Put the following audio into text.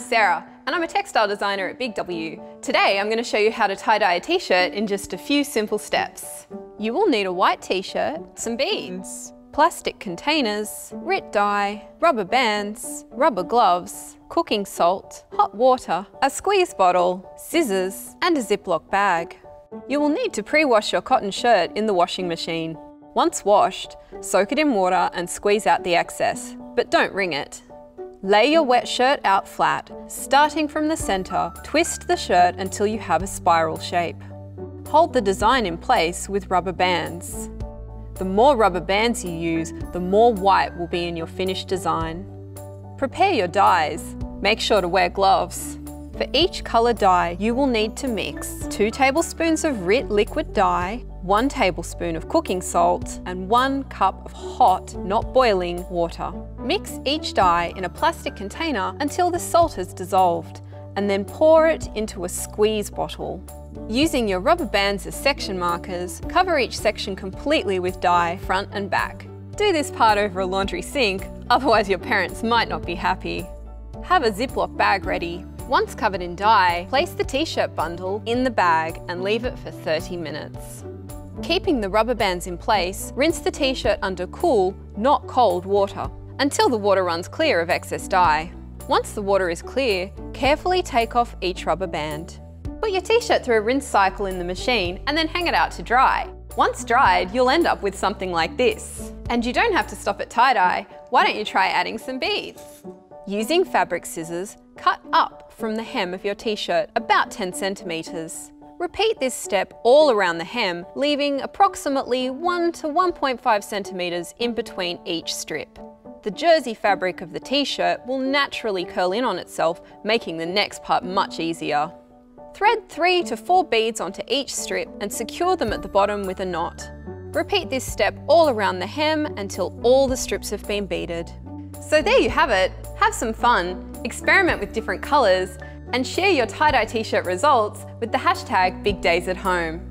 Sarah, and I'm a textile designer at Big W. Today I'm going to show you how to tie-dye a t-shirt in just a few simple steps. You will need a white t-shirt, some beads, plastic containers, RIT dye, rubber bands, rubber gloves, cooking salt, hot water, a squeeze bottle, scissors, and a ziplock bag. You will need to pre-wash your cotton shirt in the washing machine. Once washed, soak it in water and squeeze out the excess, but don't wring it. Lay your wet shirt out flat, starting from the center. Twist the shirt until you have a spiral shape. Hold the design in place with rubber bands. The more rubber bands you use, the more white will be in your finished design. Prepare your dyes. Make sure to wear gloves. For each color dye, you will need to mix 2 tablespoons of RIT liquid dye, 1 tablespoon of cooking salt, and 1 cup of hot, not boiling, water. Mix each dye in a plastic container until the salt is dissolved, and then pour it into a squeeze bottle. Using your rubber bands as section markers, cover each section completely with dye, front and back. Do this part over a laundry sink, otherwise your parents might not be happy. Have a Ziploc bag ready. Once covered in dye, place the t-shirt bundle in the bag and leave it for 30 minutes. Keeping the rubber bands in place, rinse the t-shirt under cool, not cold water, until the water runs clear of excess dye. Once the water is clear, carefully take off each rubber band. Put your t-shirt through a rinse cycle in the machine and then hang it out to dry. Once dried, you'll end up with something like this. And you don't have to stop at tie-dye. Why don't you try adding some beads? Using fabric scissors, cut up from the hem of your t-shirt about 10 centimeters. Repeat this step all around the hem, leaving approximately 1 to 1.5 centimeters in between each strip. The jersey fabric of the t-shirt will naturally curl in on itself, making the next part much easier. Thread 3 to 4 beads onto each strip and secure them at the bottom with a knot. Repeat this step all around the hem until all the strips have been beaded. So there you have it. Have some fun, experiment with different colours, and share your tie-dye t-shirt results with the hashtag BigDaysAtHome.